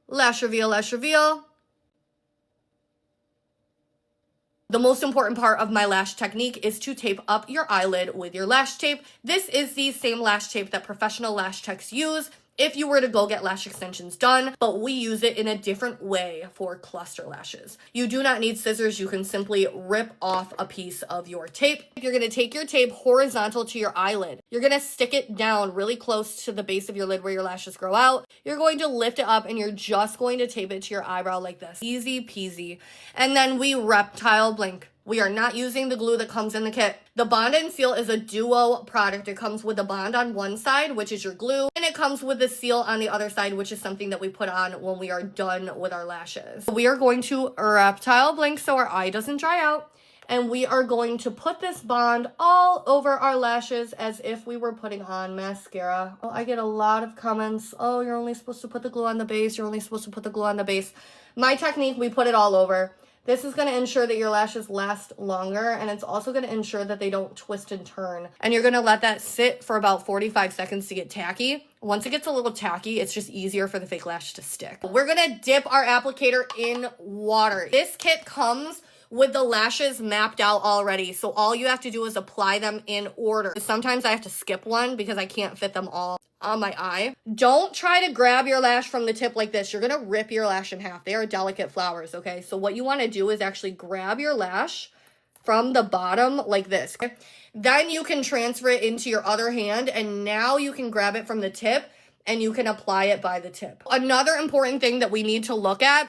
lash reveal, lash reveal. The most important part of my lash technique is to tape up your eyelid with your lash tape. This is the same lash tape that professional lash techs use if you were to go get lash extensions done, but we use it in a different way for cluster lashes. You do not need scissors. You can simply rip off a piece of your tape. You're gonna take your tape horizontal to your eyelid. You're gonna stick it down really close to the base of your lid where your lashes grow out. You're going to lift it up and you're just going to tape it to your eyebrow like this. Easy peasy. And then we reptile blink. We are not using the glue that comes in the kit. The Bond and Seal is a duo product. It comes with a bond on one side, which is your glue, and it comes with the seal on the other side, which is something that we put on when we are done with our lashes. We are going to reptile blink so our eye doesn't dry out, and we are going to put this bond all over our lashes as if we were putting on mascara. Oh, I get a lot of comments. Oh, you're only supposed to put the glue on the base. You're only supposed to put the glue on the base. My technique, we put it all over. This is going to ensure that your lashes last longer, and it's also going to ensure that they don't twist and turn. And you're going to let that sit for about 45 seconds to get tacky. Once it gets a little tacky, it's just easier for the fake lash to stick. We're going to dip our applicator in water. This kit comes with the lashes mapped out already, so all you have to do is apply them in order. Sometimes I have to skip one because I can't fit them all on my eye. Don't try to grab your lash from the tip like this. You're gonna rip your lash in half. They are delicate flowers, okay? So what you wanna do is actually grab your lash from the bottom like this, okay? Then you can transfer it into your other hand, and now you can grab it from the tip and you can apply it by the tip. Another important thing that we need to look at,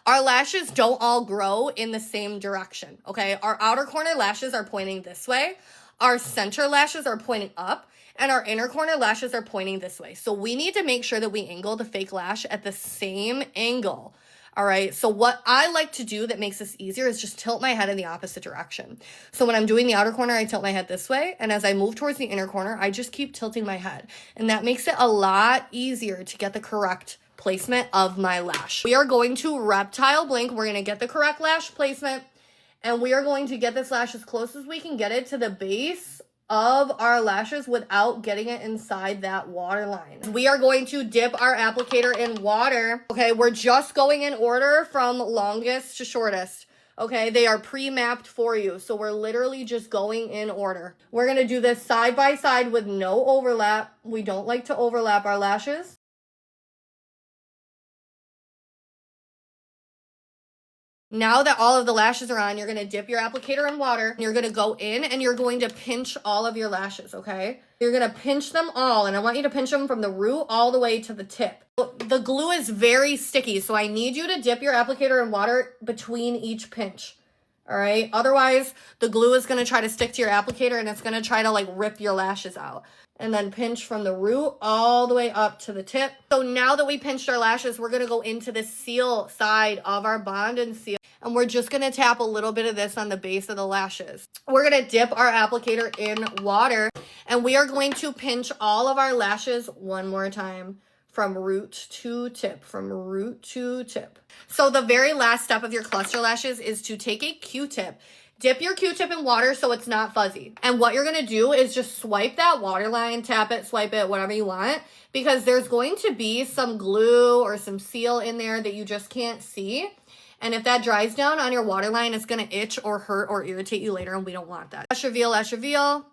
our lashes don't all grow in the same direction, okay? Our outer corner lashes are pointing this way. Our center lashes are pointing up, and our inner corner lashes are pointing this way. So we need to make sure that we angle the fake lash at the same angle. All right, so what I like to do that makes this easier is just tilt my head in the opposite direction. So when I'm doing the outer corner, I tilt my head this way, and as I move towards the inner corner, I just keep tilting my head. And that makes it a lot easier to get the correct placement of my lash. We are going to reptile blink. We're gonna get the correct lash placement, and we are going to get this lash as close as we can get it to the base of our lashes without getting it inside that water line. We are going to dip our applicator in water. Okay, we're just going in order from longest to shortest. Okay, they are pre-mapped for you, so we're literally just going in order. We're gonna do this side by side with no overlap. We don't like to overlap our lashes. Now that all of the lashes are on, you're going to dip your applicator in water. You're going to go in and you're going to pinch all of your lashes, okay? You're going to pinch them all, and I want you to pinch them from the root all the way to the tip. The glue is very sticky, so I need you to dip your applicator in water between each pinch, all right? Otherwise, the glue is going to try to stick to your applicator and it's going to try to like rip your lashes out. And then pinch from the root all the way up to the tip. So now that we pinched our lashes, we're going to go into the seal side of our Bond and Seal. And we're just going to tap a little bit of this on the base of the lashes. We're going to dip our applicator in water, and we are going to pinch all of our lashes one more time from root to tip, from root to tip. So the very last step of your cluster lashes is to take a Q-tip. Dip your Q-tip in water so it's not fuzzy. And what you're going to do is just swipe that water line, tap it, swipe it, whatever you want, because there's going to be some glue or some seal in there that you just can't see. And if that dries down on your waterline, it's going to itch or hurt or irritate you later, and we don't want that. Lash reveal, lash reveal.